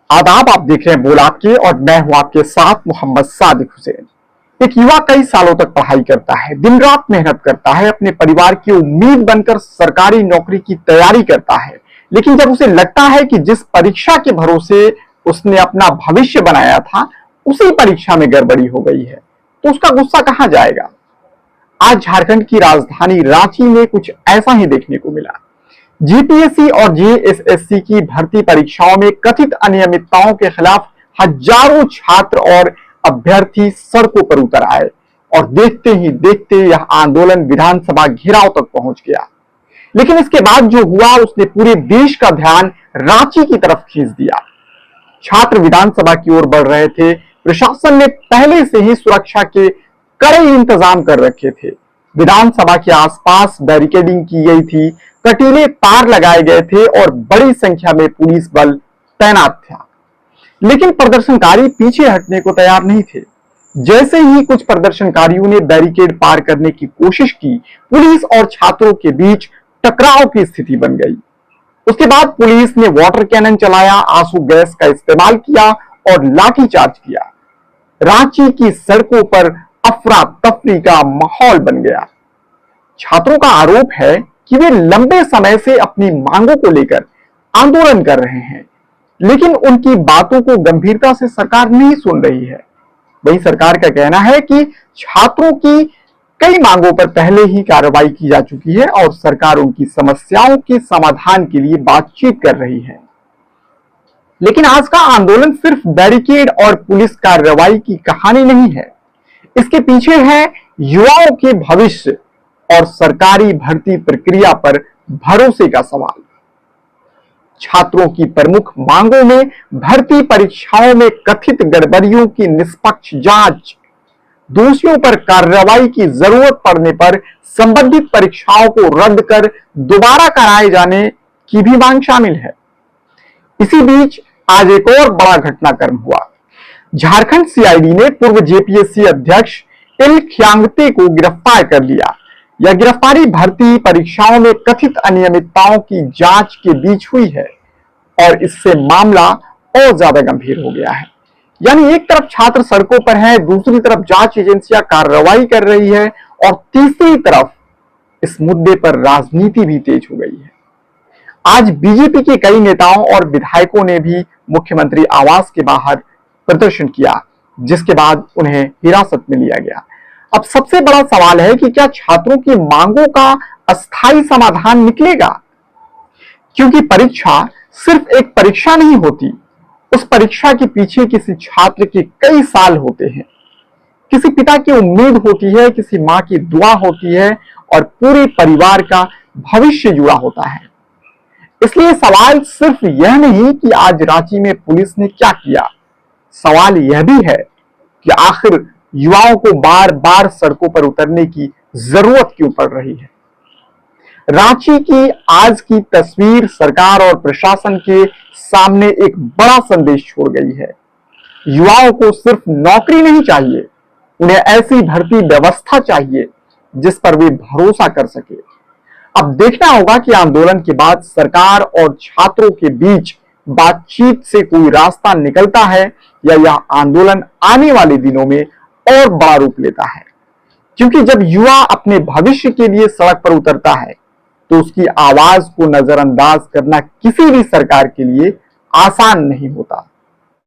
आदाब, आप देख रहे हैं बोल आपके और मैं हूं आपके साथ मोहम्मद सादिक हुसैन। एक युवा कई सालों तक पढ़ाई करता है, दिन रात मेहनत करता है, अपने परिवार की उम्मीद बनकर सरकारी नौकरी की तैयारी करता है। लेकिन जब उसे लगता है कि जिस परीक्षा के भरोसे उसने अपना भविष्य बनाया था, उसी परीक्षा में गड़बड़ी हो गई है, तो उसका गुस्सा कहां जाएगा। आज झारखंड की राजधानी रांची में कुछ ऐसा ही देखने को मिला। जीपीएससी और जेएसएससी की भर्ती परीक्षाओं में कथित अनियमितताओं के खिलाफ हजारों छात्र और अभ्यर्थी सड़कों पर उतर आए और देखते ही देखते यह आंदोलन विधानसभा घेराव तक पहुंच गया। लेकिन इसके बाद जो हुआ उसने पूरे देश का ध्यान रांची की तरफ खींच दिया। छात्र विधानसभा की ओर बढ़ रहे थे। प्रशासन ने पहले से ही सुरक्षा के कड़े इंतजाम कर रखे थे। विधानसभा के आसपास बैरिकेडिंग की गई थी, कटीले तार लगाए गए थे और बड़ी संख्या में पुलिस बल तैनात था। लेकिन प्रदर्शनकारी पीछे हटने को तैयार नहीं थे। जैसे ही कुछ प्रदर्शनकारियों ने बैरिकेड पार करने की कोशिश की, पुलिस और छात्रों के बीच टकराव की स्थिति बन गई। उसके बाद पुलिस ने वाटर कैनन चलाया, आंसू गैस का इस्तेमाल किया और लाठीचार्ज किया। रांची की सड़कों पर अफरा तफरी का माहौल बन गया। छात्रों का आरोप है कि वे लंबे समय से अपनी मांगों को लेकर आंदोलन कर रहे हैं, लेकिन उनकी बातों को गंभीरता से सरकार नहीं सुन रही है। वहीं सरकार का कहना है कि छात्रों की कई मांगों पर पहले ही कार्रवाई की जा चुकी है और सरकार उनकी समस्याओं के समाधान के लिए बातचीत कर रही है। लेकिन आज का आंदोलन सिर्फ बैरिकेड और पुलिस कार्रवाई की कहानी नहीं है। इसके पीछे है युवाओं के भविष्य और सरकारी भर्ती प्रक्रिया पर भरोसे का सवाल। छात्रों की प्रमुख मांगों में भर्ती परीक्षाओं में कथित गड़बड़ियों की निष्पक्ष जांच, दोषियों पर कार्रवाई की जरूरत पड़ने पर संबंधित परीक्षाओं को रद्द कर दोबारा कराए जाने की भी मांग शामिल है। इसी बीच आज एक और बड़ा घटनाक्रम हुआ। झारखंड सीआईडी ने पूर्व जेपीएससी अध्यक्ष इल खियांगते को गिरफ्तार कर लिया। यह गिरफ्तारी भर्ती परीक्षाओं में कथित अनियमितताओं की जांच के बीच हुई है और इससे मामला और ज्यादा गंभीर हो गया है। यानी एक तरफ छात्र सड़कों पर है, दूसरी तरफ जांच एजेंसियां कार्रवाई कर रही है और तीसरी तरफ इस मुद्दे पर राजनीति भी तेज हो गई है। आज बीजेपी के कई नेताओं और विधायकों ने भी मुख्यमंत्री आवास के बाहर प्रदर्शन किया, जिसके बाद उन्हें हिरासत में लिया गया। अब सबसे बड़ा सवाल है कि क्या छात्रों की मांगों का अस्थायी समाधान निकलेगा? क्योंकि परीक्षा सिर्फ एक परीक्षा नहीं होती, उस परीक्षा के पीछे किसी छात्र के कई साल होते हैं। किसी पिता की उम्मीद होती है, किसी मां की दुआ होती है और पूरे परिवार का भविष्य जुड़ा होता है। इसलिए सवाल सिर्फ यह नहीं कि आज रांची में पुलिस ने क्या किया, सवाल यह भी है कि आखिर युवाओं को बार बार सड़कों पर उतरने की जरूरत क्यों पड़ रही है। रांची की आज की तस्वीर सरकार और प्रशासन के सामने एक बड़ा संदेश छोड़ गई है। युवाओं को सिर्फ नौकरी नहीं चाहिए, उन्हें ऐसी भर्ती व्यवस्था चाहिए जिस पर वे भरोसा कर सके। अब देखना होगा कि आंदोलन के बाद सरकार और छात्रों के बीच बातचीत से कोई रास्ता निकलता है या यह आंदोलन आने वाले दिनों में और बड़ा रूप लेता है। क्योंकि जब युवा अपने भविष्य के लिए सड़क पर उतरता है तो उसकी आवाज को नजरअंदाज करना किसी भी सरकार के लिए आसान नहीं होता।